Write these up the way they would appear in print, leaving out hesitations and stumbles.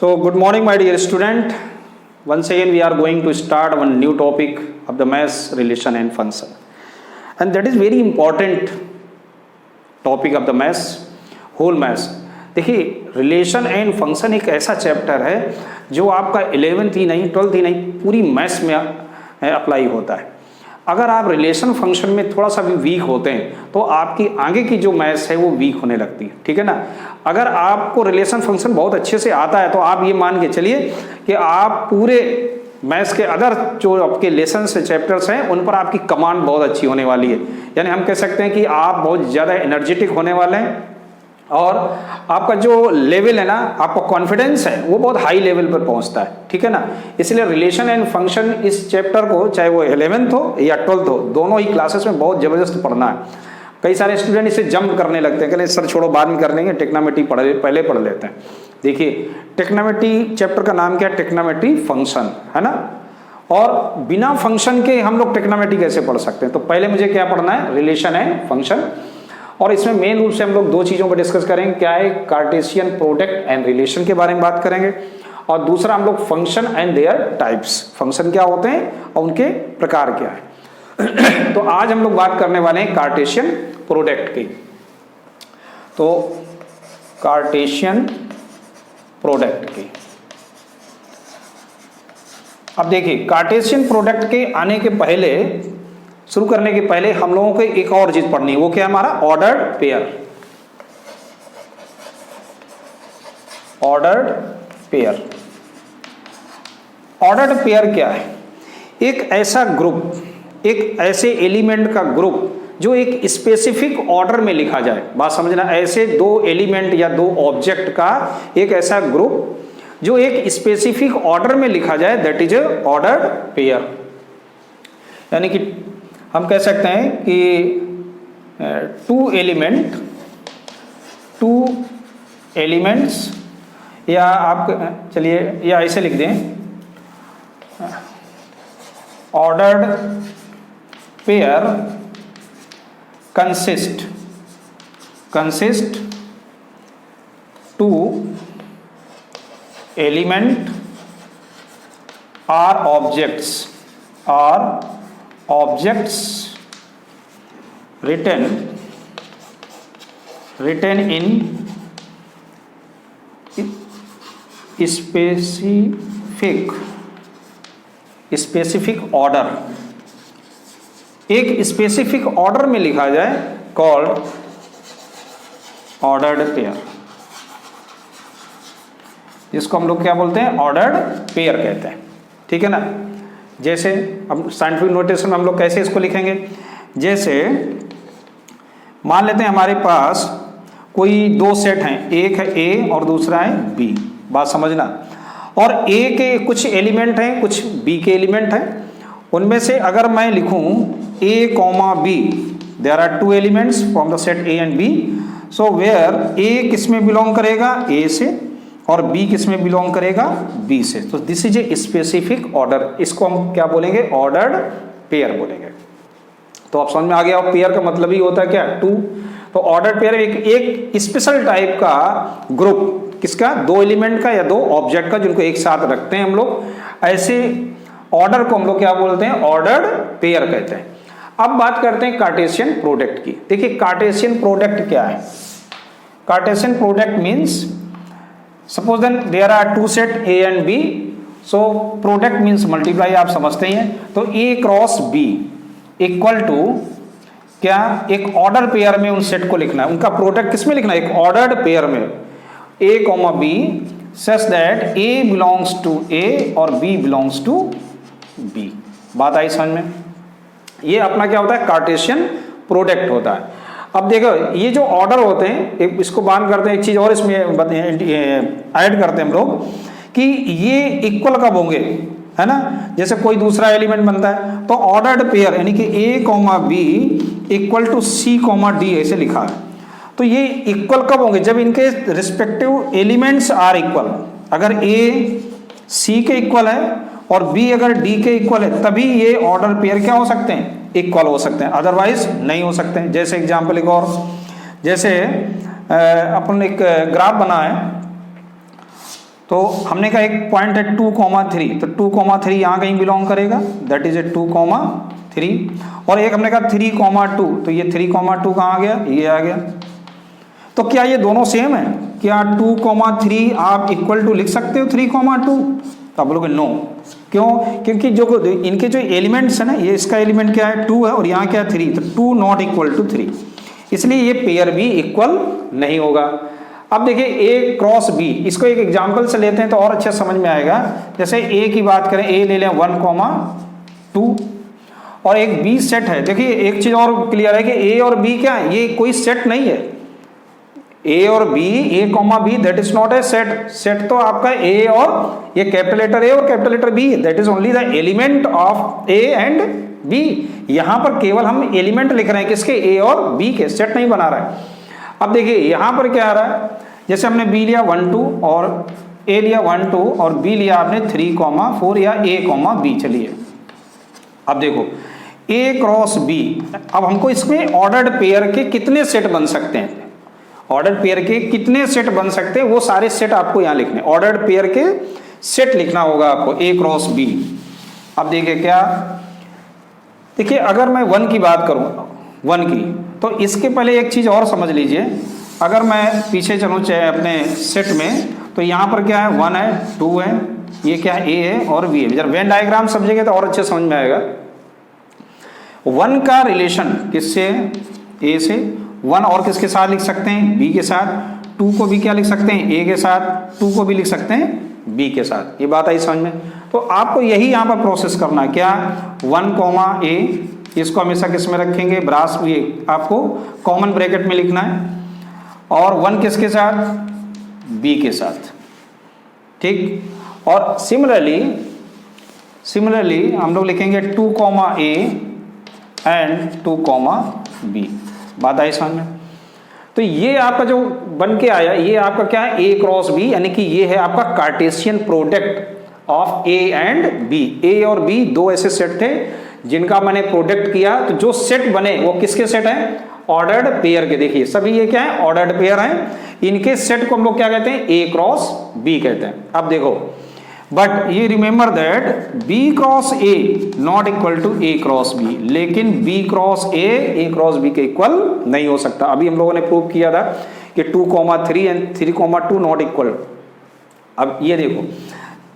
So, good morning, my dear student. Once again, we are going to start one new topic of the mass relation and function, and that is very important topic of the mass, whole mass. देखिए, relation and function एक ऐसा chapter है जो आपका 11th ही नहीं 12th ही नहीं पूरी maths में अप्लाई होता है। अगर आप रिलेशन फंक्शन में थोड़ा सा भी वीक होते हैं तो आपकी आगे की जो मैथ्स है वो वीक होने लगती है, ठीक है ना। अगर आपको रिलेशन फंक्शन बहुत अच्छे से आता है तो आप ये मान के चलिए कि आप पूरे मैथ्स के अदर जो आपके लेसन से चैप्टर्स हैं उन पर आपकी कमांड बहुत अच्छी होने वाली है। यानी हम कह सकते हैं कि आप बहुत ज़्यादा एनर्जेटिक होने वाले हैं और आपका जो लेवल है ना, आपका कॉन्फिडेंस है वो बहुत हाई लेवल पर पहुंचता है, ठीक है ना। इसलिए रिलेशन एंड फंक्शन इस चैप्टर को चाहे वो 11th हो या 12th हो, दोनों ही क्लासेस में बहुत ज़बरदस्त पढ़ना है। कई सारे स्टूडेंट इसे जंप करने लगते हैं, कहते सर छोड़ो बाद में कर लेंगे, टेक्नोमेट्री पहले पढ़ लेते हैं। देखिए, टेक्नोमेट्री चैप्टर का नाम क्या है? टेक्नोमेट्री फंक्शन, है ना। और बिना फंक्शन के हम लोग टेक्नोमेट्री कैसे पढ़ सकते हैं? तो पहले मुझे क्या पढ़ना है? Relation and function. और इसमें मेन रूप से हम लोग दो चीज़ों पर डिस्कस करेंगे। क्या है? कार्टेशियन प्रोडक्ट एंड रिलेशन के बारे में बात करेंगे, और दूसरा हम लोग function and there types, function क्या होते हैं और उनके प्रकार क्या है। तो आज हम लोग बात करने वाले हैं कार्टेशियन प्रोडक्ट की। तो कार्टेशियन प्रोडक्ट की, अब देखिए कार्टेशियन प्रोडक्ट के आने के पहले, शुरू करने के पहले हम लोगों को एक और चीज पढ़नी है। वो क्या है? हमारा ordered pair. Ordered pair, ordered pair क्या है? एक ऐसा ग्रुप, एक ऐसे एलिमेंट का ग्रुप जो एक स्पेसिफिक ऑर्डर में लिखा जाए। बात समझना, ऐसे दो एलिमेंट या दो ऑब्जेक्ट का एक ऐसा ग्रुप जो एक स्पेसिफिक ऑर्डर में लिखा जाए, that is A ordered pair. यानी कि हम कह सकते हैं कि टू एलिमेंट्स, या आप चलिए या ऐसे लिख दें, ordered pair consist two element or objects written in specific order, एक स्पेसिफिक ऑर्डर में लिखा जाए, कॉल्ड ऑर्डर्ड पेयर, जिसको हम लोग क्या बोलते हैं? ऑर्डर्ड पेयर कहते हैं, ठीक है ना। जैसे अब साइंटिफिक नोटेशन में हम लोग कैसे इसको लिखेंगे? जैसे मान लेते हैं हमारे पास कोई दो सेट हैं, एक है ए और दूसरा है बी, बात समझना। और ए के कुछ एलिमेंट हैं, कुछ बी के एलिमेंट हैं। उनमें से अगर मैं लिखूं A comma B, there are two elements from the set A and B, so where A किस में बिलोंग करेगा? ए से, और बी किस में बिलोंग करेगा? बी से। तो this is a specific order, इसको हम क्या बोलेंगे? ऑर्डर्ड पेयर बोलेंगे। तो आप समझ में आ गया, पेयर का मतलब ही होता है क्या? टू। तो ऑर्डर पेयर एक स्पेशल टाइप का ग्रुप, किसका? दो एलिमेंट का या दो ऑब्जेक्ट का, जिनको एक साथ रखते हैं हम लोग। ऐसे ऑर्डर को हम लोग क्या बोलते हैं? ऑर्डर्ड पेयर कहते हैं। अब बात करते हैं कार्टेशियन प्रोडक्ट की। देखिए कार्टेशियन प्रोडक्ट क्या है? Cartesian product means, suppose then there are two set A and B, so product means multiply, आप समझते ही हैं। तो A cross B equal to क्या? एक ऑर्डर पेयर में उन सेट को लिखना है, उनका प्रोडक्ट किस में लिखना है? एक ऑर्डर्ड पेयर में, A comma B, such that A belongs to A और बी बिलोंग्स टू बी। बात आई समझ में? ये अपना क्या होता है? कार्टेशियन प्रोडक्ट होता है। अब देखो, ये जो ऑर्डर होते हैं, इसको बांध करते हैं, एक चीज और इसमें ऐड करते हैं हम लोग कि ये इक्वल कब होंगे, है ना। जैसे कोई दूसरा एलिमेंट बनता है तो ऑर्डर्ड पेयर यानी कि A comma B equal to C comma D ऐसे लिखा है। तो ये इक्वल कब होंगे? जब इनके रिस्पेक्टिव एलिमेंट्स आर इक्वल। अगर ए सी के इक्वल है और बी अगर डी के इक्वल है, तभी ये ऑर्डर पेयर क्या हो सकते हैं? इक्वल हो सकते हैं, अदरवाइज नहीं हो सकते हैं। जैसे एग्जाम्पल एक और, जैसे अपन एक ग्राफ बना है, तो हमने कहा एक पॉइंट है 2,3, तो 2,3 यहाँ कहीं बिलोंग करेगा, दैट इज ए 2,3। और एक हमने कहा 3,2, तो ये 3,2 कहाँ आ गया, ये आ गया। तो क्या ये दोनों सेम है? क्या 2,3 आप इक्वल टू लिख सकते हो 3,2? तो आप बोलोगे नो। क्यों? क्योंकि जो इनके जो एलिमेंट्स है ना, ये इसका एलिमेंट क्या है 2 है और यहाँ क्या है 3, तो 2 नॉट इक्वल टू 3, इसलिए ये पेयर भी इक्वल नहीं होगा। अब देखिए A क्रॉस B, इसको एक एग्जाम्पल से लेते हैं तो और अच्छा समझ में आएगा। जैसे A की बात करें, A ले लें 1,2 और एक B सेट है। देखिए एक चीज और क्लियर है कि A और B क्या है, ये कोई सेट नहीं है। A और B, A, B that is not a set. Set तो आपका A और ये कैपिटल लेटर A और capital letter B, that is only the element of A and B। यहां पर केवल हम एलिमेंट लिख रहे हैं, किसके, A और B के, सेट नहीं बना रहा है। अब देखिए यहां पर क्या आ रहा है, जैसे हमने B लिया 1, 2 और A लिया 1, 2 और B लिया आपने 3,4 या A, B। चलिए अब देखो A क्रॉस B, अब हमको इसमें ऑर्डर्ड पेयर के कितने सेट बन सकते हैं, ऑर्डर्ड पेयर के कितने सेट बन सकते हैं, वो सारे सेट आपको यहां लिखने, ऑर्डर्ड पेयर के सेट लिखना होगा आपको A क्रॉस B। अब देखिए क्या, देखिए अगर मैं 1 की बात करूं, 1 की, तो इसके पहले एक चीज और समझ लीजिए। अगर मैं पीछे चलूं चाहे अपने सेट में, तो यहाँ पर क्या है 1 है 2 है, ये क्या है A है और B है। जब वेन डायग्राम समझेंगे तो और अच्छे समझ में आएगा। 1 का रिलेशन किससे, A से, 1 और किसके साथ लिख सकते हैं, B के साथ। 2 को भी क्या लिख सकते हैं, A के साथ। 2 को भी लिख सकते हैं B के साथ। ये बात आई समझ में? तो आपको यही यहाँ पर प्रोसेस करना है, क्या 1, A, इसको हमेशा किस में रखेंगे, ब्रास, ये आपको कॉमन ब्रैकेट में लिखना है। और 1 किसके साथ, B के साथ, ठीक। और सिमिलरली हम लोग लिखेंगे 2, A एंड 2, B। बात आई समझ में? तो ये आपका जो बन के आया, ये आपका क्या है, A क्रॉस B, यानी कि ये है आपका Cartesian product of A and B। A और B दो ऐसे सेट थे जिनका मैंने प्रोडक्ट किया, तो जो सेट बने वो किसके सेट हैं, ऑर्डर्ड पेयर के। देखिए सभी ये क्या है, ऑर्डर्ड पेयर हैं। इनके सेट को हम लोग क्या कहते हैं, A क्रॉस B कहते हैं। अब देखो, बट ये remember that B cross A not equal to A cross B, लेकिन B cross A cross B के इक्वल नहीं हो सकता। अभी हम लोगों ने प्रूव किया था कि 2,3 एंड 3,2 नॉट इक्वल। अब ये देखो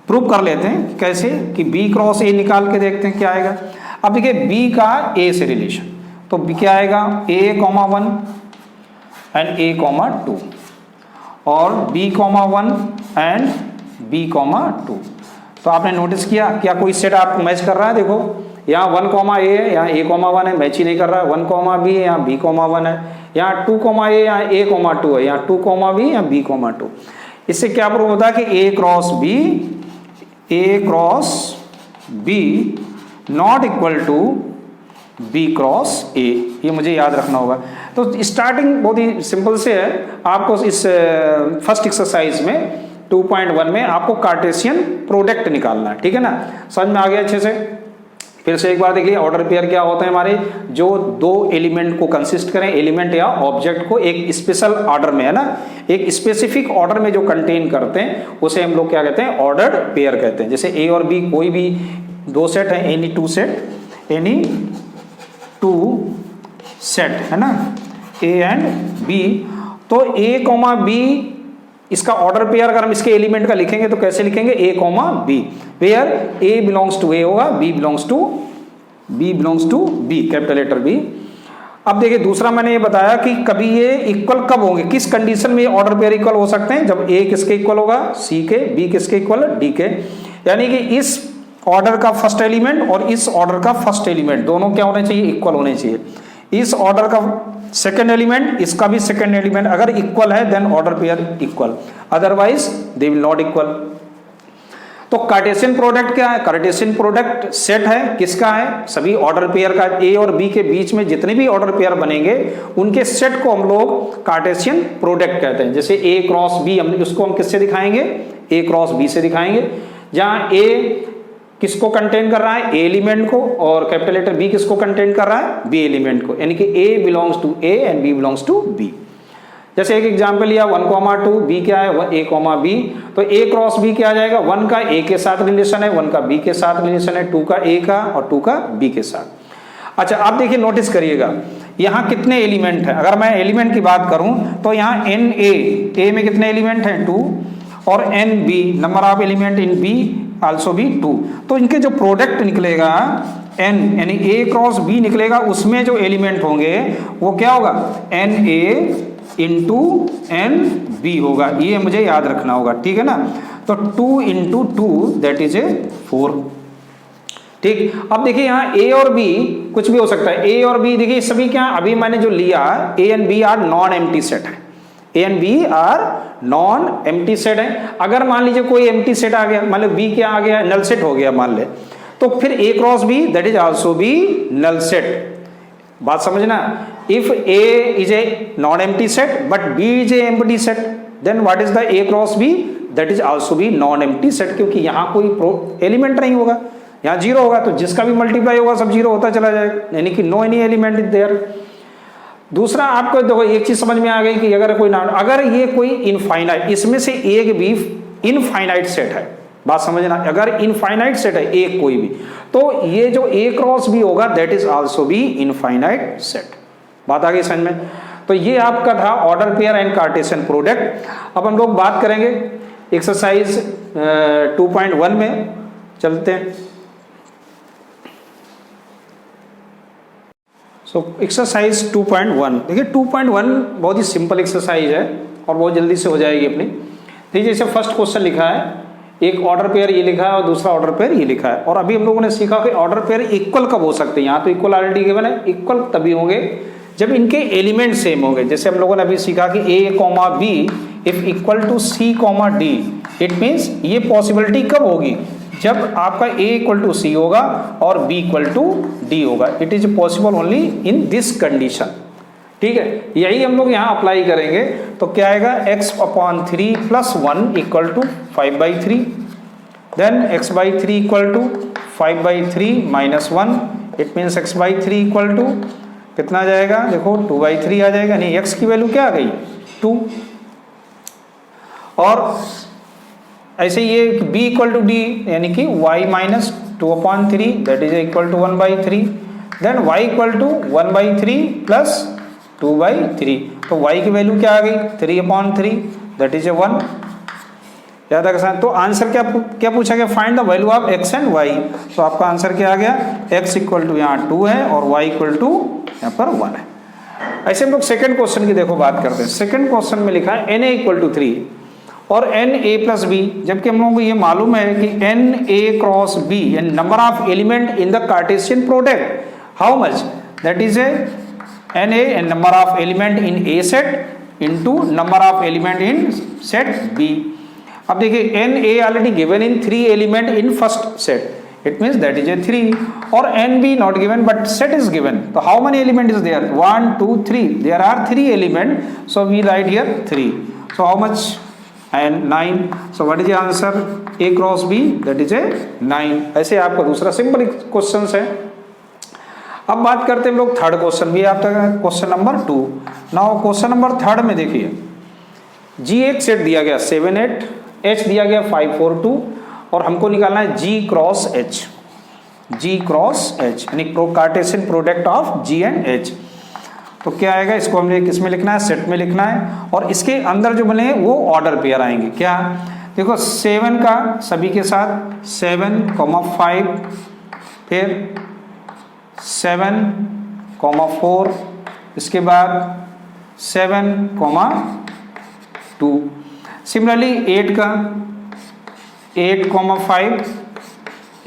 प्रूव कर लेते हैं कैसे, कि B क्रॉस A निकाल के देखते हैं क्या आएगा। अब देखिए B का A से रिलेशन, तो B क्या आएगा, A, 1 एंड A, 2 और B, 1 एंड B, 2। तो आपने नोटिस किया क्या कोई सेट आपको मैच कर रहा है? देखो यहाँ 1, A है, यहाँ A, 1 है, मैच ही नहीं कर रहा है। 1, B है, यहाँ B, 1 है, यहाँ 2, A, यहाँ A, 2 है, यहाँ 2, B, यहाँ B, 2। इससे क्या प्रूव होता है कि A cross B not equal to B cross A। ये मुझे याद रखना होगा। तो स्टार्टिंग बहुत ही सिंपल से है। आपको इस फर्स्ट एक्सरसाइज में 2.1 में आपको कार्टेशियन प्रोडक्ट निकालना है, ठीक है ना। समझ में आ गया अच्छे से? फिर से एक बार देख लीजिए, ऑर्डर पेयर क्या होते हैं हमारे, जो दो एलिमेंट को कंसिस्ट करें, एलिमेंट या ऑब्जेक्ट को एक स्पेशल ऑर्डर में, है ना, एक स्पेसिफिक ऑर्डर में जो कंटेन करते हैं उसे हम लोग क्या कहते हैं, ऑर्डर्ड पेयर कहते हैं। जैसे A और B कोई भी दो सेट है, एनी टू सेट है ना, A एंड B। तो A, B इसका ऑर्डर पेयर अगर हम इसके एलिमेंट का लिखेंगे तो कैसे लिखेंगे, A, B, where A belongs to A होगा, B belongs to B, capital letter B। अब देखिए दूसरा मैंने ये बताया कि कभी ये इक्वल कब होंगे, किस कंडीशन में ऑर्डर पेयर इक्वल हो सकते हैं, जब A किसके इक्वल होगा, C के, B किसके इक्वल, D के। यानी कि इस ऑर्डर का फर्स्ट एलिमेंट और इस ऑर्डर का फर्स्ट एलिमेंट दोनों क्या होने चाहिए, इक्वल होने चाहिए। इस ऑर्डर का सेकेंड एलिमेंट, इसका भी सेकेंड एलिमेंट अगर इक्वल है then order pair equal, otherwise they will not equal. तो कार्टेशियन प्रोडक्ट क्या है, कार्टेशियन प्रोडक्ट सेट है, किसका है, सभी ऑर्डर पेयर का। A और B के बीच में जितने भी ऑर्डर पेयर बनेंगे उनके सेट को हम लोग कार्टेशियन प्रोडक्ट कहते हैं। जैसे A क्रॉस B, उसको हम किससे दिखाएंगे, A क्रॉस B से दिखाएंगे, जहां A किसको कंटेन कर रहा है, A एलिमेंट को, और कैपिटल लेटर B किसको कंटेन कर रहा है, B एलिमेंट को। यानी कि A belongs to A and B belongs to B। जैसे एक एग्जाम्पल लिया 1,2, बी क्या है a, b, तो a क्रॉस b क्या आ जाएगा, 1 का a के साथ रिलेशन है, 1 का b के साथ रिलेशन है, 2 का a का और 2 का b के साथ। अच्छा आप देखिए नोटिस करिएगा यहाँ कितने एलिमेंट है। अगर मैं एलिमेंट की बात करूं तो यहाँ एन ए में कितने एलिमेंट हैं 2, और n B number of element in B also भी 2। तो इनके जो प्रोडक्ट निकलेगा एन यानी ए क्रॉस बी निकलेगा, उसमें जो एलिमेंट होंगे वो क्या होगा, n A into n B होगा। ये मुझे याद रखना होगा, ठीक है ना। तो 2 इंटू 2 दैट इज ए 4। ठीक, अब देखिए यहाँ ए और बी कुछ भी हो सकता है। ए और बी देखिए सभी क्या, अभी मैंने जो लिया A and B are non empty set है, A and B are non empty set है। अगर मान लीजिए कोई एम्प्टी सेट आ गया, मान लो बी क्या आ गया, नल सेट हो गया मान ले, तो फिर A cross B that is also be null set. बात समझना, if A is a non empty set but B is a empty set, then what is the A cross B, that is also be non empty set, क्योंकि यहाँ कोई element नहीं होगा, यहाँ zero होगा, तो जिसका भी मल्टीप्लाई होगा सब जीरो होता चला जाएगा, यानी कि no any element is there. दूसरा आपको देखो एक चीज समझ में आ गई कि अगर ये कोई इनफाइनाइट, इसमें से एक भी इनफाइनाइट सेट है, बात समझना, अगर इनफाइनाइट सेट है एक कोई भी, तो ये जो ए क्रॉस बी होगा that is also B infinite set. बात आ गई समझ में। तो ये आपका था order pair and Cartesian product. अब हम लोग बात करेंगे एक्सरसाइज 2.1 में चलते हैं। सो एक्सरसाइज 2.1 देखिए 2.1 बहुत ही सिंपल एक्सरसाइज है और बहुत जल्दी से हो जाएगी अपनी। ठीक, जैसे फर्स्ट क्वेश्चन लिखा है, एक ऑर्डर पेयर ये लिखा है और दूसरा ऑर्डर पेयर ये लिखा है, और अभी हम लोगों ने सीखा कि ऑर्डर पेयर इक्वल कब हो सकते हैं। यहाँ तो इक्वल ऑलरेडी गिवन है, इक्वल तभी होंगे जब इनके एलिमेंट सेम होंगे। जैसे हम लोगों ने अभी सीखा कि A comma B if equal to C comma D, it means ये पॉसिबिलिटी कब होगी, जब आपका a इक्वल टू सी होगा और b इक्वल टू डी होगा। It is possible only in this condition. ठीक है, यही हम लोग यहाँ अप्लाई करेंगे। तो क्या आएगा, x/3 + 1 equal to 5/3, then x/3 equal to 5/3 - 1, it means x/3 equal to कितना आ जाएगा, देखो 2/3 आ जाएगा, यानी x की वैल्यू क्या आ गई 2। और ऐसे ये b इक्वल टू डी यानी कि y - 2/3 that is equal to 1/3, then y equal to 1/3 + 2/3, तो y की वैल्यू क्या आ गई 3/3 दैट इज 1। याद रखना। तो आंसर क्या पूछा गया, find the value of x and y। तो आपका आंसर क्या आ गया, x इक्वल टू यहाँ 2 है और y इक्वल टू यहाँ पर 1 है। ऐसे हम लोग सेकंड क्वेश्चन की देखो बात करते हैं। सेकंड क्वेश्चन में लिखा है na इक्वल टू 3 और na + b, जबकि हम लोगों को ये मालूम है कि na cross b and number of element in the Cartesian product how much, that is A na and number of element in a set into number of element in set b। अब देखिए na already given in 3 element in first set, it means that is a 3, or nb not given but set is given. So how many element is there, 1 2 3, there are 3 element, so we write here 3. So how much, and 9. So what is the answer, a cross b that is a 9। ऐसे आपका दूसरा simple question है। अब बात करते हैं हम लोग थर्ड क्वेश्चन, भी आपका question number 2। Now question number third में देखिए g एक सेट दिया गया 7 8, h दिया गया 5 4 2, और हमको निकालना है g क्रॉस h यानी Cartesian product of g and h। तो क्या आएगा, इसको हमने किसमें लिखना है, सेट में लिखना है, और इसके अंदर जो बने वो ऑर्डर पेयर आएंगे। क्या देखो 7 का सभी के साथ 7, 5, फिर 7, 4, इसके बाद 7, 2। सिमिलरली 8 का 8, 5,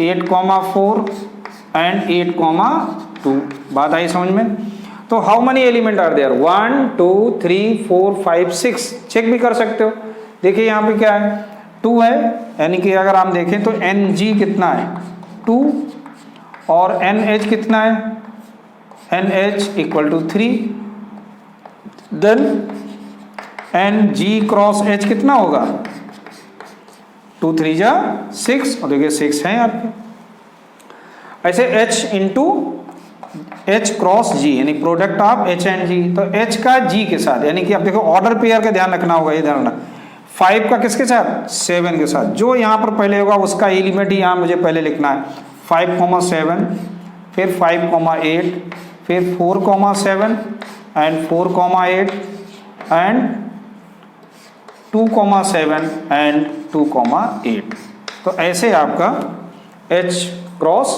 8, 4 एंड 8, 2। बात आई समझ में। तो how many element are there, 1 2 3 4 5 6। Check भी कर सकते हो। देखिए यहाँ पे क्या है 2 है, यानी कि अगर हम देखें तो Ng कितना है 2, और NH कितना है, NH equal to 3, then Ng cross H कितना होगा 2 3 जा 6, और देखिए 6 है यहाँ पे। ऐसे H into H cross G यानी product of H and G, तो H का G के साथ, यानी कि अब देखो ऑर्डर पेयर का ध्यान रखना होगा, ये ध्यान रखना 5 का किसके साथ, 7 के साथ, जो यहाँ पर पहले होगा उसका एलिमेंट ही यहाँ मुझे पहले लिखना है, 5,7, फिर 5,8, फिर 4,7 एंड 4,8 एंड 2,7 एंड 2,8। तो ऐसे आपका H क्रॉस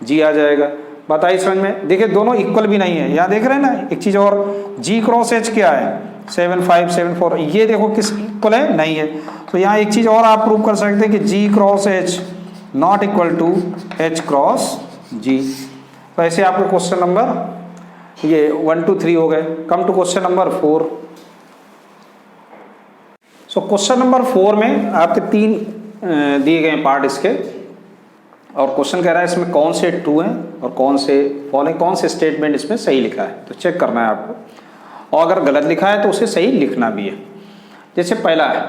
G आ जाएगा। बताइए समझ में? देखिए दोनों इक्वल भी नहीं है, यहाँ देख रहे हैं ना। एक चीज़ और, G क्रॉस H क्या है, 7, 5, 7, 4, ये देखो किस इक्वल है, नहीं है। तो यहाँ एक चीज़ और आप प्रूव कर सकते हैं कि G cross H not equal to H cross G। तो ऐसे आपको क्वेश्चन नंबर ये 1, 2, 3 हो गए। Come to question number 4। So question number 4 में आपके 3 दिए गए पार्ट इसके, और क्वेश्चन कह रहा है इसमें कौन से ट्रू हैं और कौन से फॉलोइंग, कौन से स्टेटमेंट इसमें सही लिखा है, तो चेक करना है आपको, और अगर गलत लिखा है तो उसे सही लिखना भी है। जैसे पहला है,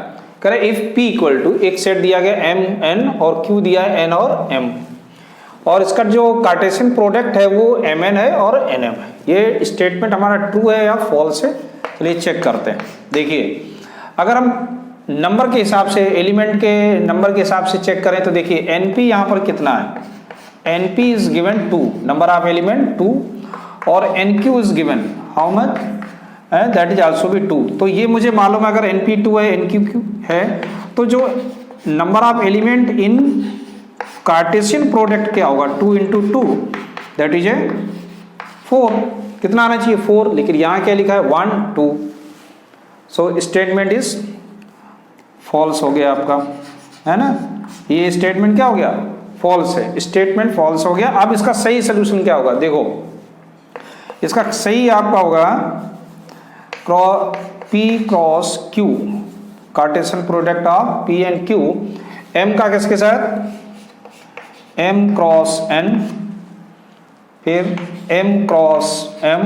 कह रहे इफ P इक्वल टू, एक सेट दिया गया M N और Q दिया है N और M, और इसका जो कार्टेशियन प्रोडक्ट है वो Mn है और Nm है। ये स्टेटमेंट हमारा ट्रू है या फॉल्स है, चलिए चेक करते हैं। देखिए अगर हम नंबर के हिसाब से, एलिमेंट के नंबर के हिसाब से चेक करें तो देखिए NP यहाँ पर कितना है, NP is given 2, number of element 2, और NQ is given how much, that is also भी 2। तो ये मुझे मालूम है अगर NP 2 है, NQ है, तो जो number of element in Cartesian product क्या होगा, 2 × 2 दैट इज 4। कितना आना चाहिए, 4, लेकिन यहाँ क्या लिखा है 1, 2। सो स्टेटमेंट इज फॉल्स हो गया आपका, है ना। ये स्टेटमेंट क्या हो गया, फॉल्स है, स्टेटमेंट फॉल्स हो गया। अब इसका सही सोल्यूशन क्या होगा, देखो इसका सही आपका होगा P cross Q, Cartesian product of P and Q, M का किसके साथ, M क्रॉस N, फिर M क्रॉस M,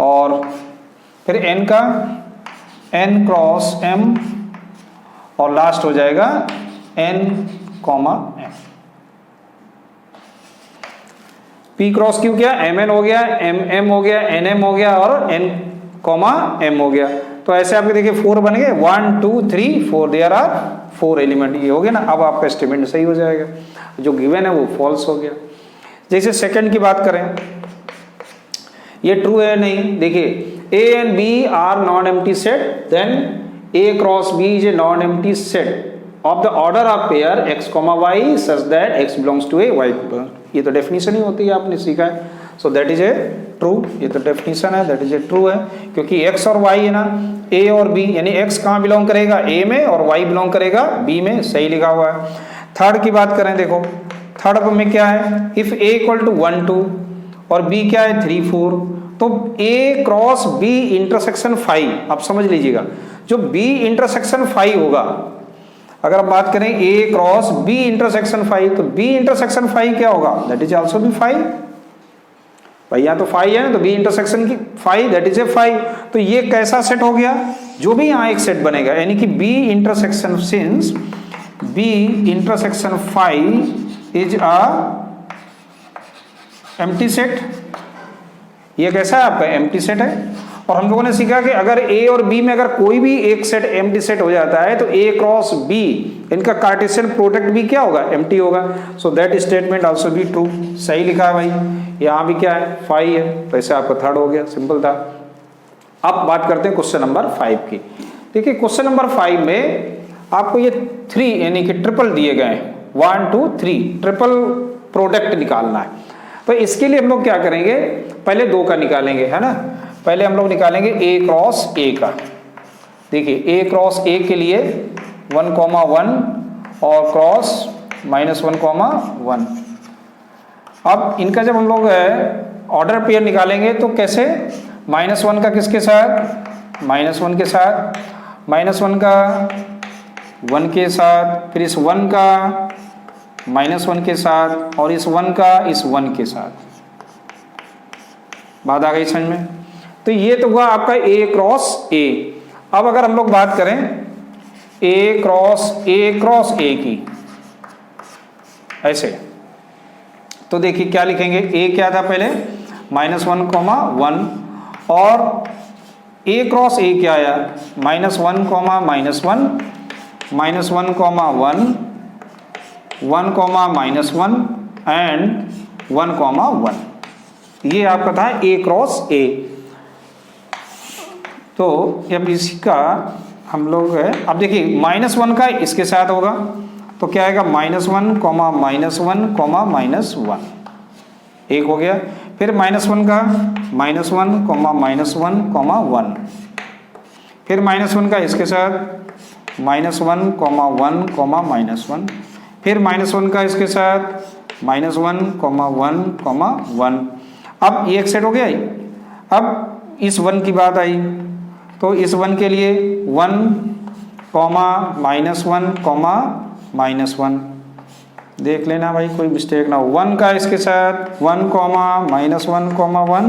और फिर N का N क्रॉस M, और लास्ट हो जाएगा N, M। P cross Q क्या, MN हो गया, MM हो गया, NM हो गया, और N, M हो गया। तो ऐसे आपके देखिए 4 बन गए, 1, 2, 3, 4, देयर आर 4 एलिमेंट, ये हो गया ना। अब आपका स्टेटमेंट सही हो जाएगा, जो गिवन है वो फॉल्स हो गया। जैसे सेकंड की बात करें, ये ट्रू है नहीं, देखिए A and B are non-empty set, then A cross B is a non-empty set of the order of pair x, y such that x belongs to A, y belongs, ये तो definition ही होती है, आपने सीखा है। So that is A true, ये तो definition है, दैट इज ए ट्रू है, क्योंकि x और y है ना, A और B, यानी x कहाँ बिलोंग करेगा, A में, और y बिलोंग करेगा B में, सही लिखा हुआ है। थर्ड की बात करें, देखो थर्ड में क्या है, इफ A इक्वल टू 1, 2 और B क्या है 3, 4, तो A क्रॉस B इंटरसेक्शन 5, आप समझ लीजिएगा, जो B इंटरसेक्शन 5 होगा, अगर हम बात करें A क्रॉस B इंटरसेक्शन 5, तो B इंटरसेक्शन 5 क्या होगा, दैट इज आल्सो भी 5। भाई यहाँ तो 5 है ना, तो B इंटरसेक्शन की 5 दैट इज ए 5। तो ये कैसा सेट हो गया, जो भी यहाँ एक सेट बनेगा, यानी कि B intersection, since B intersection 5 is a empty set, ये कैसा है आपका एम्प्टी सेट है। और हम लोगों ने सीखा कि अगर A और B में अगर कोई भी एक सेट एम्प्टी सेट हो जाता है, तो A क्रॉस B, इनका कार्टेशियन प्रोडक्ट भी क्या होगा, एम्प्टी होगा। So that statement also be true, सही लिखा है भाई। यहाँ भी क्या है 5 है, तो ऐसे आपका थर्ड हो गया, सिंपल था। अब बात करते हैं क्वेश्चन नंबर 5 की। देखिए क्वेश्चन नंबर 5 में आपको ये 3 यानी कि ट्रिपल दिए गए हैं, 1, 2, 3 ट्रिपल प्रोडक्ट निकालना है। तो इसके लिए हम लोग क्या करेंगे, पहले 2 का निकालेंगे, है ना। पहले हम लोग निकालेंगे A क्रॉस A का। देखिए A क्रॉस A के लिए 1, 1 और क्रॉस -1, 1। अब इनका जब हम लोग ऑर्डर पेयर निकालेंगे तो कैसे, -1 का किसके साथ, -1 के साथ, -1 का 1 के साथ, फिर इस 1 का -1 के साथ, और इस 1 का इस 1 के साथ। बात आ गई समझ में। तो ये तो हुआ आपका A क्रॉस A। अब अगर हम लोग बात करें A क्रॉस A की, ऐसे, तो देखिए क्या लिखेंगे, ए क्या था पहले -1, 1 और ए क्रॉस ए क्या आया -1, -1, -1, 1, -1 एंड 1, 1। ये आपका था ए क्रॉस ए। तो अब इसका हम लोग अब देखिए -1 का इसके साथ होगा तो क्या आएगा -1, -1, -1 एक हो गया। फिर -1 का -1, -1, 1 फिर -1 का इसके साथ -1, -1, -1 फिर -1 का इसके साथ -1, -1, 1। अब ये एक सेट हो गया। अब इस 1 की बात आई तो इस 1 के लिए 1, -1, -1 देख लेना भाई कोई मिस्टेक ना हो। 1 का इसके साथ 1, -1, 1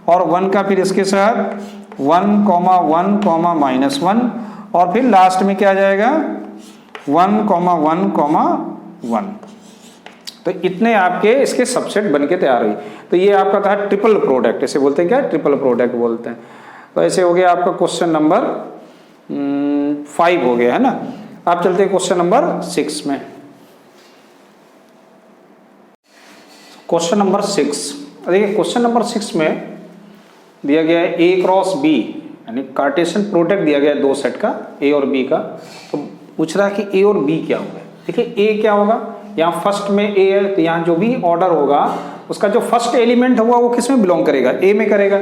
और 1 का फिर इसके साथ 1, 1, -1 और फिर लास्ट में क्या आ जाएगा 1, 1, 1। तो इतने आपके इसके सबसेट बन के तैयार हुई। तो ये आपका था ट्रिपल प्रोडक्ट, इसे बोलते हैं क्या, ट्रिपल प्रोडक्ट बोलते हैं। तो ऐसे हो गया आपका क्वेश्चन नंबर 5 हो गया है ना। आप चलते हैं क्वेश्चन नंबर 6 में। क्वेश्चन नंबर 6 देखिए, क्वेश्चन नंबर 6 में दिया गया है ए क्रॉस बी, यानी कार्टेशियन प्रोडक्ट दिया गया है दो सेट का ए और बी का। तो पूछ रहा है कि ए और बी क्या होगा। देखिए ए क्या होगा, यहाँ फर्स्ट में ए है तो यहाँ जो भी ऑर्डर होगा उसका जो फर्स्ट एलिमेंट होगा वो किस में बिलोंग करेगा, ए में करेगा।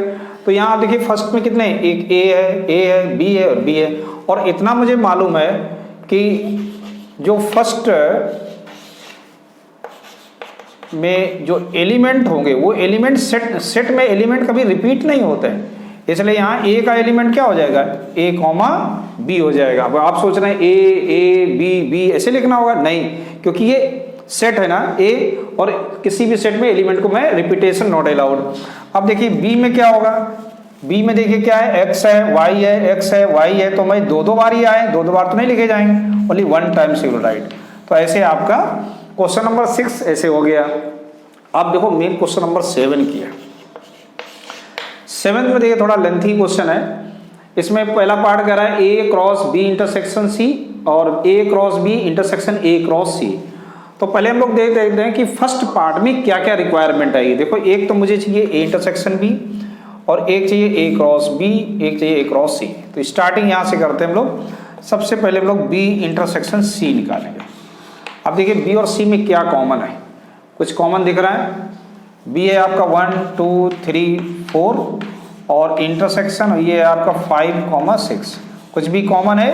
तो यहाँ आप देखिए फर्स्ट में कितने, एक ए है, बी है और बी है। और इतना मुझे मालूम है कि जो फर्स्ट में जो एलिमेंट होंगे वो एलिमेंट सेट में एलिमेंट कभी रिपीट नहीं होते हैं, इसलिए यहाँ ए का एलिमेंट क्या हो जाएगा, ए कॉमा बी हो जाएगा। अब आप सोच रहे हैं ए बी बी ऐसे लिखना होगा, नहीं, क्योंकि ये सेट है ना ए, और किसी भी सेट में एलिमेंट को मैं रिपीटेशन नॉट अलाउड। अब देखिए बी में क्या होगा, बी में देखिए क्या है, एक्स है वाई है, एक्स है वाई है, तो मैं दो बार ही आए, दो बार तो नहीं लिखे जाएंगे, ओनली 1 टाइम्स यू राइट। तो ऐसे आपका क्वेश्चन नंबर 6 ऐसे हो गया। अब देखो मेन क्वेश्चन नंबर 7 की है। 7 में देखिए थोड़ा लेंथी क्वेश्चन है। इसमें पहला पार्ट कह रहा है A cross B intersection C और A cross B intersection A cross C. तो पहले हम लोग देख देखते हैं कि फर्स्ट पार्ट में क्या क्या रिक्वायरमेंट आएगी। देखो एक तो मुझे चाहिए ए इंटरसेक्शन बी और एक चाहिए ए क्रॉस बी, एक चाहिए ए क्रॉस सी। तो स्टार्टिंग यहाँ से करते हैं हम लोग। सबसे पहले हम लोग बी इंटरसेक्शन सी निकालेंगे। अब देखिए बी और सी में क्या कॉमन है, कुछ कॉमन दिख रहा है। बी है आपका 1, 2, 3, 4 और इंटरसेक्शन ये है आपका 5, 6। कुछ भी कॉमन है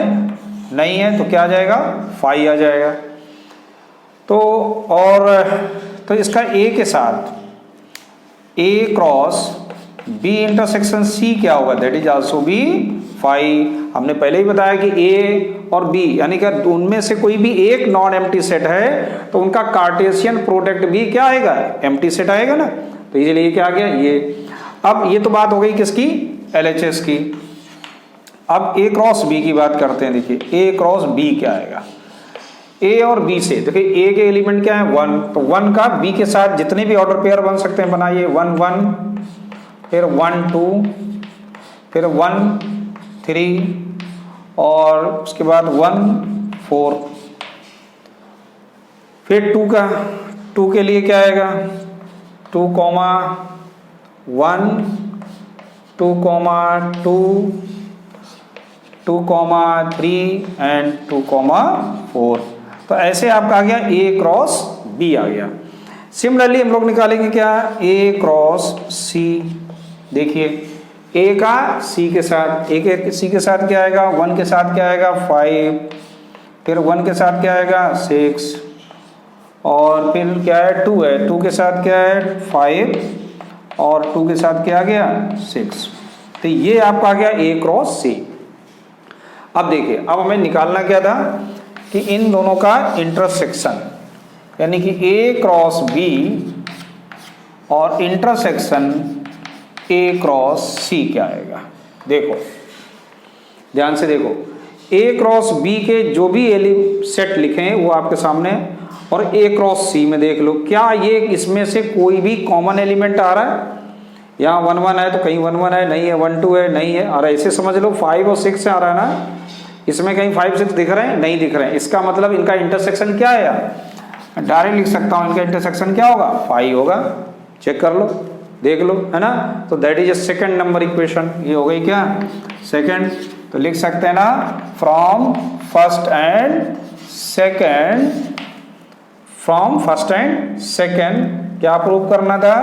नहीं है तो क्या आ जाएगा, 5 आ जाएगा। तो और तो इसका ए के साथ ए क्रॉस बी इंटरसेक्शन सी क्या होगा, दैट इज आल्सो बी 5। हमने पहले ही बताया कि ए और बी यानी कि उनमें से कोई भी एक नॉन एम्प्टी सेट है तो उनका कार्टेशियन प्रोडक्ट भी क्या आएगा, एम्प्टी सेट आएगा ना। तो इसलिए क्या आ गया ये। अब ये तो बात हो गई किसकी, एलएचएस की। अब ए क्रॉस बी की बात करते हैं। देखिए ए क्रॉस बी क्या आएगा, ए और बी से देखिए ए के एलिमेंट क्या है 1, तो 1 का बी के साथ जितने भी ऑर्डर पेयर बन सकते हैं बनाइए। 1, 1 फिर 1, 2 फिर 1, 3 और उसके बाद 1, 4 फिर 2 का 2 के लिए क्या आएगा 2, 1, 2, 2, 2, 3 एंड 2, 4। तो ऐसे आपका आ गया ए क्रॉस बी आ गया। सिमिलरली हम लोग निकालेंगे क्या, ए क्रॉस सी। देखिए ए का सी के साथ, ए के सी के साथ क्या आएगा, 1 के साथ क्या आएगा 5, फिर 1 के साथ क्या आएगा 6 और फिर क्या है 2 है, 2 के साथ क्या है 5 और 2 के साथ क्या आ गया 6। तो ये आपका आ गया ए क्रॉस सी। अब देखिए अब हमें निकालना क्या था कि इन दोनों का इंटरसेक्शन, यानी कि ए क्रॉस बी और इंटरसेक्शन ए क्रॉस सी क्या आएगा। देखो ध्यान से देखो, ए क्रॉस बी के जो भी सेट लिखे हैं वो आपके सामने, और ए क्रॉस सी में देख लो, क्या ये इसमें से कोई भी कॉमन एलिमेंट आ रहा है? यहाँ 1 1 है तो कहीं 1 1 है, नहीं है, 1 2 है, नहीं है। और ऐसे समझ लो 5 और 6 से आ रहा है ना, इसमें कहीं 5 6 दिख रहे हैं? नहीं दिख रहे हैं। इसका मतलब इनका इंटरसेक्शन क्या है यार? डायरेक्ट लिख सकता हूँ, इनका इंटरसेक्शन क्या होगा? 5 होगा। चेक कर लो, देख लो, है ना। तो that is A second number equation. ये हो गई क्या? सेकंड। तो लिख सकते हैं ना, फ्रॉम फर्स्ट एंड सेकंड क्या प्रूव करना था?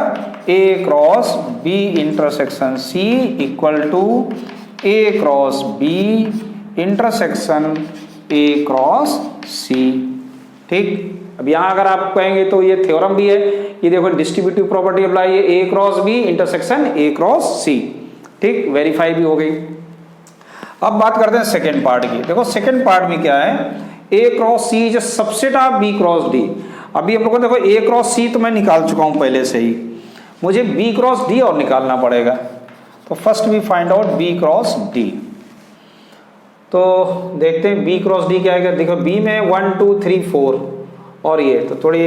A cross B intersection C equal to A cross B intersection A cross C. ठीक। अब यहाँ अगर आप कहेंगे तो ये थ्योरम भी है, ये देखो डिस्ट्रीब्यूटिव प्रॉपर्टी अप्लाई है, A cross B intersection A cross C. ठीक, वेरीफाई भी हो गई। अब बात करते हैं सेकेंड पार्ट की। देखो सेकेंड पार्ट में क्या है, A cross C is subset of B cross D. अभी हम लोग को देखो ए क्रॉस सी तो मैं निकाल चुका हूं पहले से ही, मुझे बी क्रॉस डी और निकालना पड़ेगा। तो first we find out B cross D. तो देखते हैं बी क्रॉस डी क्या है। देखो बी में 1 2 3 4 और ये तो थोड़ी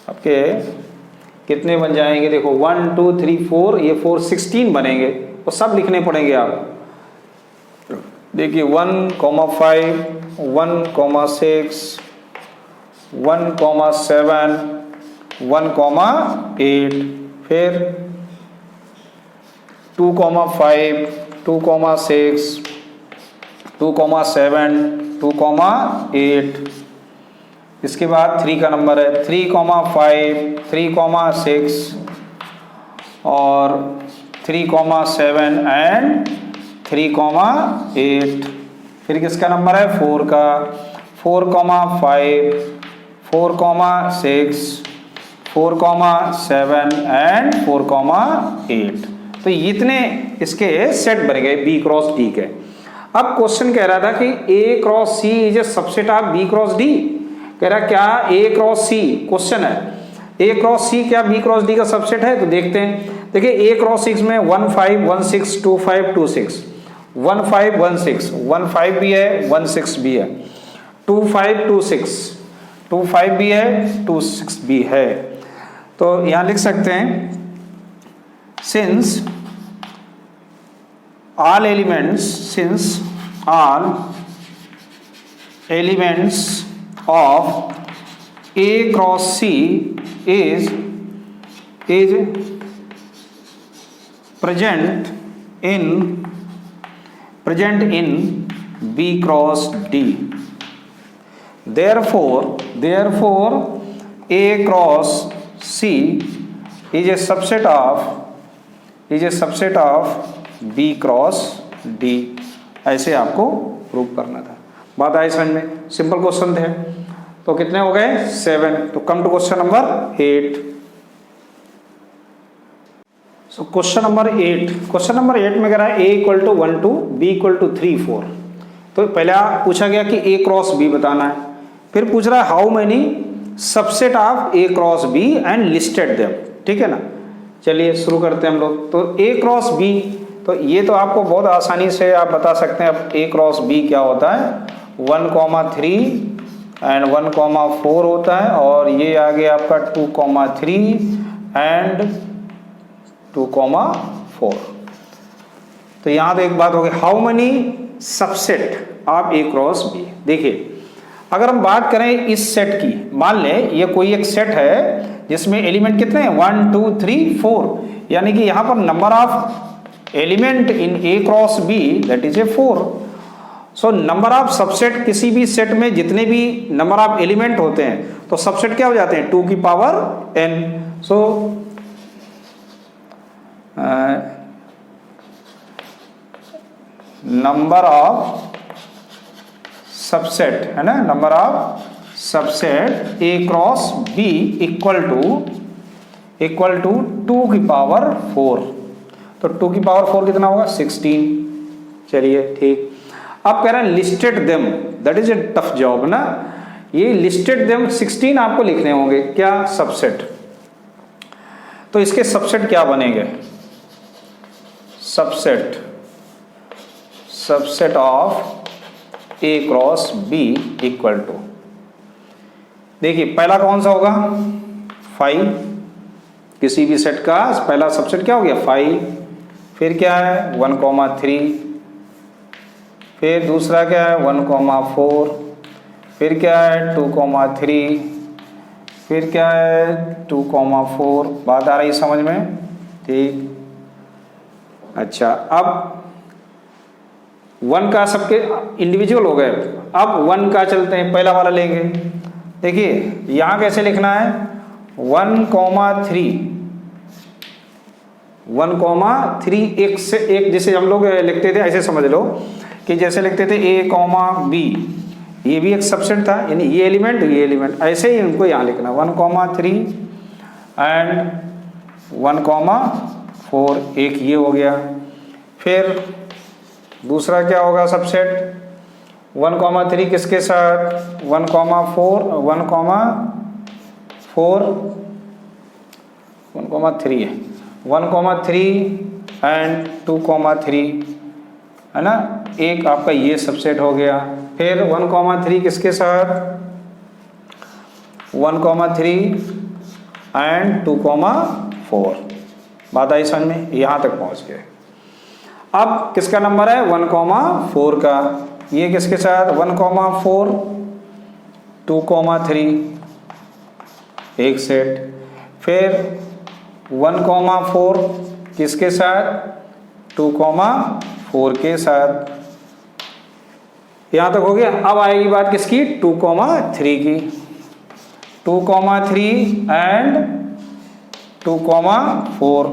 आपके कितने बन जाएंगे? देखो 1 2 3 4, ये 4 16 बनेंगे, वो सब लिखने पड़ेंगे आप। देखिए 1 5 1 6 1 7 1 8, फिर 2 5 2 6 2 7 2 8। इसके बाद 3 का नंबर है 3 5 3 6 और 3 7 एंड 3 8। फिर किसका नंबर है? 4 का 4 5 4 6 4 7 एंड 4 8। तो इतने इसके सेट बन गए बी क्रॉस डी के। अब क्वेश्चन कह रहा था कि A cross C is a subset of B cross D. कह रहा क्या ए क्रॉस सी, क्वेश्चन है ए क्रॉस सी क्या बी क्रॉस डी का सबसेट है? तो देखते हैं। देखिए ए क्रॉस 6 में 1 5 1 6 2 5 2 6 1 5 1 6 1 5 भी है 1 6 भी है 2 5 2 6 2 5 भी है 2 6 भी है। तो यहां लिख सकते हैं since all elements of A cross C is present in B cross D. Therefore A cross C is a subset of B cross D। ऐसे आपको प्रूव करना था। बात आई समझ में? सिंपल क्वेश्चन थे। तो कितने हो गए? 7। तो come to question number 8। So question number 8। Question number 8 में कह रहा है a equal to 1 2 b equal to 3 4। तो पहले पूछा गया कि a क्रॉस b बताना है, फिर पूछ रहा है how many subset of a cross b and listed them. ठीक है ना। चलिए शुरू करते हैं हम लोग। तो a क्रॉस b, तो ये तो आपको बहुत आसानी से आप बता सकते हैं। अब a क्रॉस b क्या होता है? 1 3 एंड 1 4 होता है, और ये आ गया आपका 2 3 एंड 2 4। तो यहाँ तो एक बात हो गई, how many subset of A cross B. देखिए अगर हम बात करें इस सेट की, मान लें ये कोई एक सेट है जिसमें एलिमेंट कितने हैं? 1 2 3 4, यानी कि यहाँ पर number of element in A cross B that is a 4। So number of subset, किसी भी सेट में जितने भी नंबर ऑफ एलिमेंट होते हैं तो सबसेट क्या हो जाते हैं? 2 की power n। So number of subset है ना, number of subset A cross B equal to 2 की पावर 4। तो 2 की पावर 4 कितना होगा? 16। चलिए ठीक। अब कह रहे हैं listed them, that is A tough job ना। ये लिस्टेड देम 16 आपको लिखने होंगे। क्या? सबसेट। तो इसके सबसेट क्या बनेंगे? Subset of A cross B equal to, देखिए पहला कौन सा होगा 5, किसी भी सेट का पहला सबसेट क्या हो गया 5, फिर क्या है 1,3, फिर दूसरा क्या है 1,4, फिर क्या है 2,3, फिर क्या है 2,4। बात आ रही समझ में? ठीक। अच्छा, अब 1 का सबके इंडिविजुअल हो गए, अब 1 का चलते हैं, पहला वाला लेंगे। देखिए यहाँ कैसे लिखना है 1,3, 1,3 एक से एक, जैसे हम लोग लिखते थे ऐसे समझ लो कि जैसे लिखते थे A, B, ये भी एक सबसेट था, यानी ये एलिमेंट ऐसे ही उनको यहाँ लिखना 1,3 एंड 1,4, एक ये हो गया। फिर दूसरा क्या होगा सबसेट 1,3 किसके साथ 1,4, 1,3 है 1,3 एंड 2,3 है ना, एक आपका ये सबसेट हो गया। फिर 1,3 किसके साथ 1,3 एंड 2,4। बात आई समझ में? यहाँ तक पहुँच गए। अब किसका नंबर है 1,4 का, ये किसके साथ 1,4, 2,3 एक सेट। फिर 1,4 किसके साथ 2,4 के साथ। यहां तक हो गया। अब आएगी बात किसकी 2,3 की, 2,3 एंड 2,4।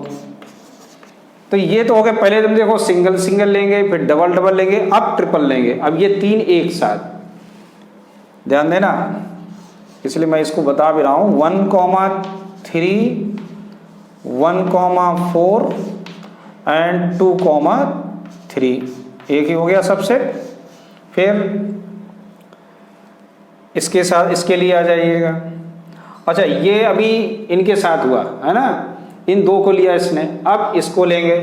तो ये तो हो गए, पहले तुम देखो सिंगल सिंगल लेंगे, फिर डबल डबल लेंगे, अब ट्रिपल लेंगे। अब ये 3 एक साथ, ध्यान देना, इसलिए मैं इसको बता भी रहा हूं 1,3, 1,4 एंड 2,3 एक ही हो गया सबसेट। फिर इसके साथ इसके लिए आ जाइएगा। अच्छा, ये अभी इनके साथ हुआ है ना, इन दो को लिया इसने, अब इसको लेंगे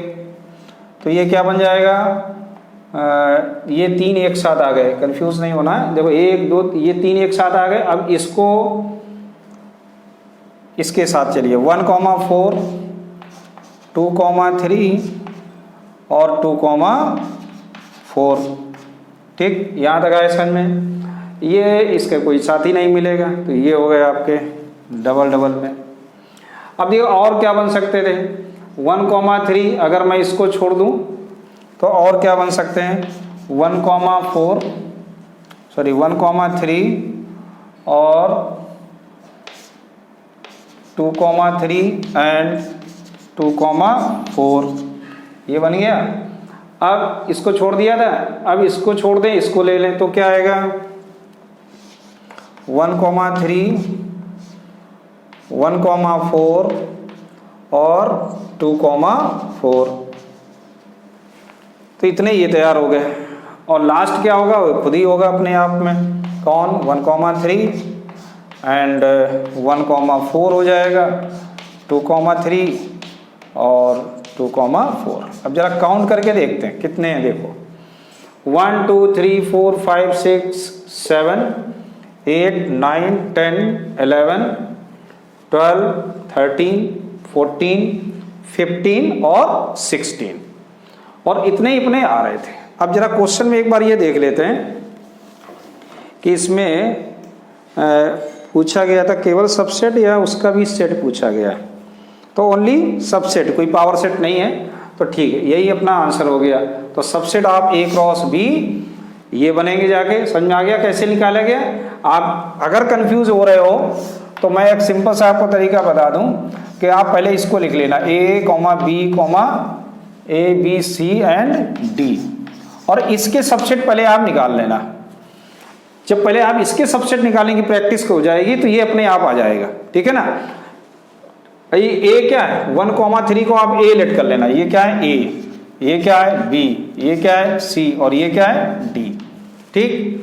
तो ये क्या बन जाएगा, ये 3 एक साथ आ गए, कंफ्यूज नहीं होना है। देखो 1 2 ये 3 एक साथ आ गए। अब इसको इसके साथ चलिए 1,4, 2,3 और 2,4। ठीक, यहाँ तक आए समझ में? ये इसके कोई साथी नहीं मिलेगा, तो ये हो गए आपके डबल डबल में। अब देखो और क्या बन सकते थे 1,3, अगर मैं इसको छोड़ दूं तो और क्या बन सकते हैं 1,4 सॉरी 1,3 और 2,3 एंड 2,4, ये बन गया। अब इसको छोड़ दिया था, अब इसको छोड़ दें, इसको ले लें तो क्या आएगा 1,3, 1,4 और 2,4। तो इतने ये तैयार हो गए। और लास्ट क्या होगा, वो खुद ही होगा अपने आप में। कौन 1,3 एंड 1,4 हो जाएगा, 2,3 और 2,4। अब जरा काउंट करके देखते हैं कितने हैं। देखो 1 2 3 4 5 6 7 8 9 10 11 12 13 14 15 और 16, और इतने ही इतने आ रहे थे। अब जरा क्वेश्चन में एक बार ये देख लेते हैं कि इसमें पूछा गया था केवल सबसेट या उसका भी सेट पूछा गया है। तो ओनली सबसेट, कोई पावर सेट नहीं है, तो ठीक है, यही अपना आंसर हो गया। तो सबसेट आप A क्रॉस B ये बनेंगे। जाके समझ में आ गया कैसे निकाला गया। आप अगर कंफ्यूज हो रहे हो तो मैं एक सिंपल सा आपको तरीका बता दूं कि आप पहले इसको लिख लेना A, B, C and D, और इसके सबसेट पहले आप निकाल लेना। जब पहले आप इसके सबसेट निकालने की प्रैक्टिस हो जाएगी तो ये अपने आप आ जाएगा, ठीक है ना। ये A क्या है 1,3 को आप A लेट कर लेना, ये क्या है A, ये क्या है B, ये क्या है C और ये क्या है D। ठीक,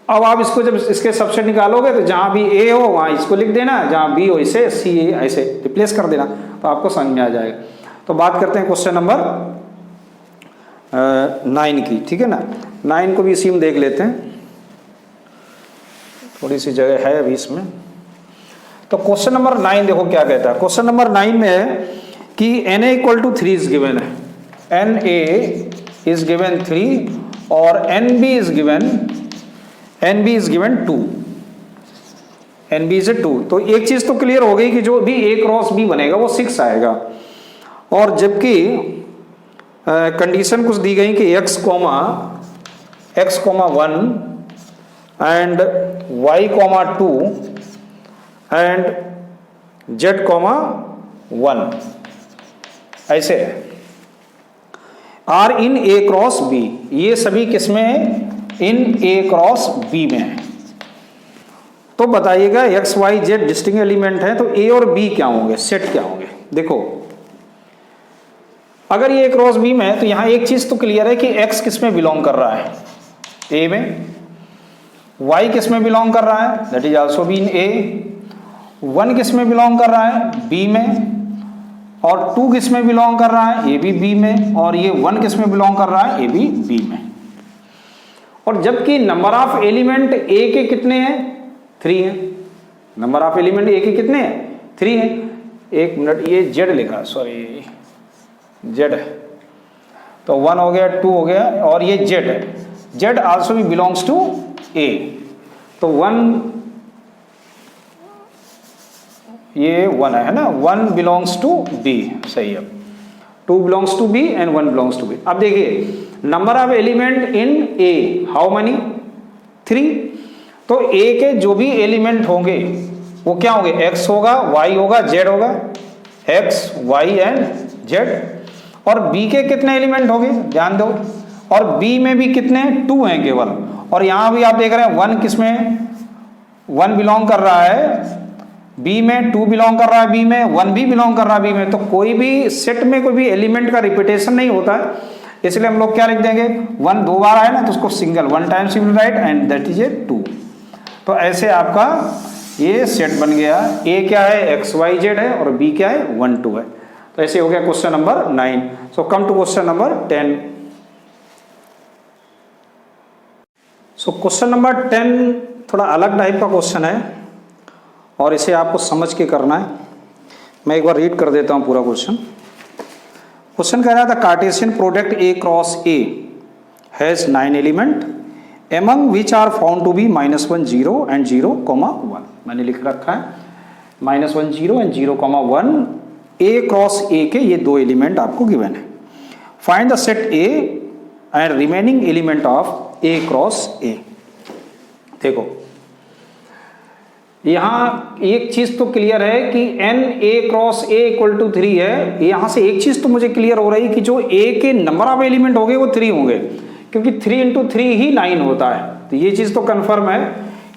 अब आप इसको जब इसके सबसेट निकालोगे तो जहां भी A हो वहां इसको लिख देना, जहां B हो इसे C ऐसे रिप्लेस कर देना, तो आपको समझ में आ जाएगा। तो बात करते हैं क्वेश्चन नंबर 9 की, ठीक है ना। 9 को भी इसी में देख लेते हैं, थोड़ी थोड़ी सी जगह है अभी इसमें। तो क्वेश्चन नंबर 9 देखो क्या कहता है। क्वेश्चन नंबर 9 में है कि Na equal to 3 is given है, Na इज गिवन 3 और Nb is given 2, Nb is 2। तो एक चीज तो क्लियर हो गई कि जो भी A क्रॉस B बनेगा वो 6 आएगा, और जबकि कंडीशन कुछ दी गई कि x, 1 and y, 2 and z, 1 ऐसे है, are in A cross B। ये सभी किसमें है? इन A क्रॉस B में है। तो बताइएगा x, y, z distinct element है, तो A और B क्या होंगे, सेट क्या होंगे? देखो अगर ये A क्रॉस B में है तो यहां एक चीज तो क्लियर है कि x किस में बिलोंग कर रहा है, A में, y किस में बिलोंग कर रहा है, that is also be in A, 1 किस में बिलोंग कर रहा है, B में, और 2 किस में बिलोंग कर रहा है, A भी B में, और ये 1 किस में बिलोंग कर रहा है, A भी B में। और जबकि नंबर ऑफ एलिमेंट A के कितने हैं, 3 हैं। नंबर ऑफ एलिमेंट A के कितने हैं, 3 हैं। एक मिनट, ये Z लिखा, सॉरी Z है, तो 1 हो गया, 2 हो गया, और ये Z है, Z आल्सो भी बिलोंग्स टू A। तो 1, ये 1 है ना, 1 बिलोंग्स टू B, सही है। 2 belongs to B and 1 belongs to B। अब देखिए number of element in A, how many, 3। तो A के जो भी एलिमेंट होंगे वो क्या होंगे, X होगा, Y होगा, Z होगा, X, Y एंड Z। और B के कितने एलिमेंट होंगे, ध्यान दो, और B में भी कितने, 2 हैं केवल। और यहां भी आप देख रहे हैं 1 किसमें, 1 बिलोंग कर रहा है B में, 2 बिलोंग कर रहा है B में, 1 भी बिलोंग कर रहा है B में। तो कोई भी सेट में कोई भी एलिमेंट का रिपीटेशन नहीं होता है, इसलिए हम लोग क्या लिख देंगे, 1 2 बार आए ना तो उसको single, 1 times you will write and that is ए 2। तो ऐसे आपका ये सेट बन गया। A क्या है, x, y, z है, और B क्या है, 1 2 है। तो ऐसे हो गया question number 9। So come to question number 10। So question number 10 थोड़ा अलग टाइप का क्वेश्चन है और इसे आपको समझ के करना है। मैं एक बार रीड कर देता हूं पूरा क्वेश्चन। क्वेश्चन कह रहा था Cartesian product A cross A has 9 element among which are found to be -1 0 and 0, 1। मैंने लिख रखा है -1 0 एंड 0, 1 A क्रॉस A के ये 2 एलिमेंट आपको गिवन है। Find the set A and remaining element of A cross A। देखो यहां एक चीज तो क्लियर है कि n A cross A equal to 3 है। यहां से एक चीज तो मुझे क्लियर हो रही है कि जो A के नंबर ऑफ एलिमेंट होंगे वो 3 होंगे, क्योंकि 3 इंटू 3 ही 9 होता है। तो ये चीज तो कंफर्म है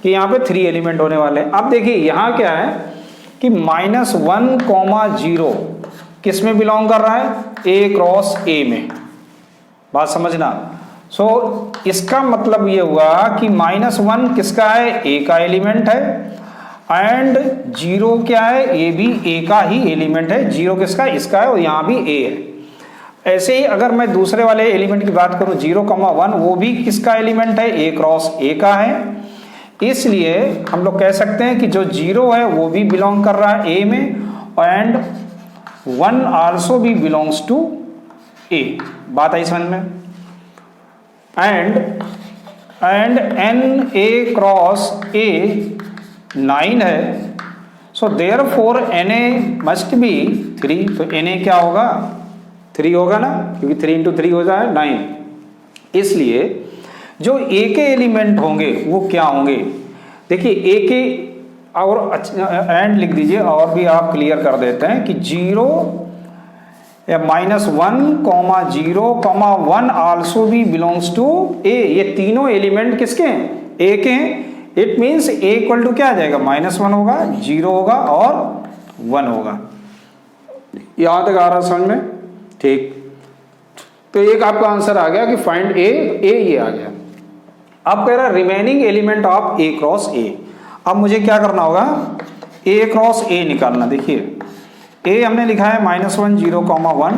कि यहाँ पे 3 एलिमेंट होने वाले हैं। अब देखिए यहाँ क्या है कि -1, 0 किस में बिलोंग कर रहा है, A क्रॉस A में। बात समझना। सो इसका मतलब ये हुआ कि -1 किसका है, A का एलिमेंट है, एंड 0 क्या है, ये भी A का ही एलिमेंट है। 0 किसका, इसका है, और यहाँ भी A है। ऐसे ही अगर मैं दूसरे वाले एलिमेंट की बात करूं 0, 1, वो भी किसका एलिमेंट है, A क्रॉस A का है। इसलिए हम लोग कह सकते हैं कि जो 0 है वो भी बिलोंग कर रहा है A में, एंड 1 आल्सो भी बिलोंग्स टू A। बात आई समझ में। And n A cross A 9 है, so therefore Na must be 3। तो Na क्या होगा, 3 होगा ना, क्योंकि 3 इंटू 3 हो जाए 9। इसलिए जो A के एलिमेंट होंगे वो क्या होंगे, देखिए A के, और एंड लिख दीजिए, और भी आप क्लियर कर देते हैं कि 0 या -1, 0, 1 आल्सो भी बिलोंग्स टू A। ये तीनों एलिमेंट किसके हैं, A के हैं। It means A equal to क्या आ जाएगा, -1 होगा, 0 होगा और 1 होगा। यहां तक आ रहा समझ में, ठीक। तो एक आपका आंसर आ गया कि फाइंड A ये आ गया। अब कह रहा है remaining element of A cross A। अब मुझे क्या करना होगा, A क्रॉस A निकालना। देखिए A हमने लिखा है -1 0, 1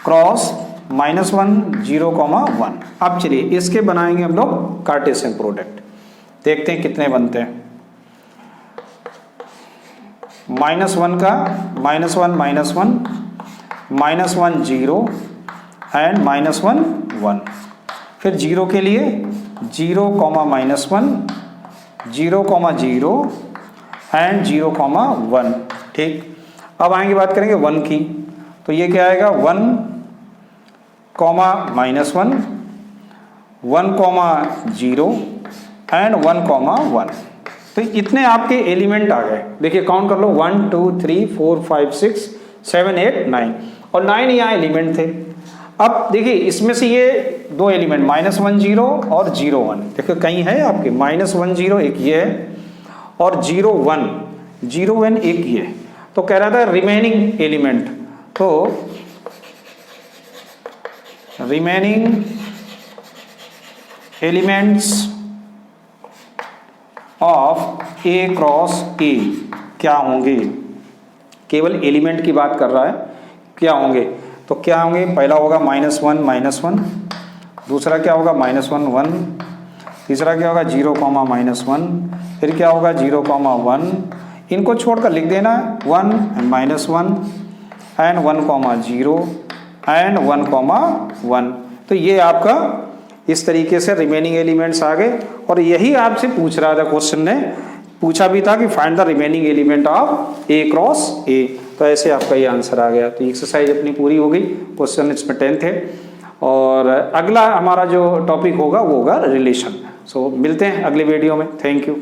क्रॉस -1 0, 1। अब चलिए इसके बनाएंगे हम लोग कार्टेशियन प्रोडक्ट, देखते हैं कितने बनते हैं। -1 का -1 -1 -1 0 एंड -1 1। फिर 0 के लिए 0, -1 0, 0 एंड 0, 1। ठीक, अब आएंगे बात करेंगे 1 की, तो ये क्या आएगा 1, -1 1, 0 एंड 1, 1। तो इतने आपके एलिमेंट आ गए। देखिए काउंट कर लो 1 2 3 4 5 6 7 8 9 और 9 यहाँ एलिमेंट थे। अब देखिए इसमें से ये दो एलिमेंट -1 0 और 0 1, देखिए कहीं है आपके -1 0 एक ये है और 0 1 एक ये है। तो कह रहा था रिमेनिंग एलिमेंट, तो remaining elements of A cross ए क्या होंगे। केवल एलिमेंट की बात कर रहा है, क्या होंगे, तो क्या होंगे, पहला होगा -1 -1, दूसरा क्या होगा -1 1, तीसरा क्या होगा 0, -1, फिर क्या होगा 0, 1। इनको छोड़कर लिख देना 1 -1 एंड 1, 0 एंड 1, 1। तो ये आपका इस तरीके से रिमेनिंग एलिमेंट्स आ गए। और यही आपसे पूछ रहा था, क्वेश्चन ने पूछा भी था कि find the remaining element of A cross ए। तो ऐसे आपका ये आंसर आ गया। तो एक्सरसाइज अपनी पूरी हो गई, क्वेश्चन इसमें 10 थे। और अगला हमारा जो टॉपिक होगा वो होगा रिलेशन। सो मिलते हैं अगले वीडियो में। Thank you.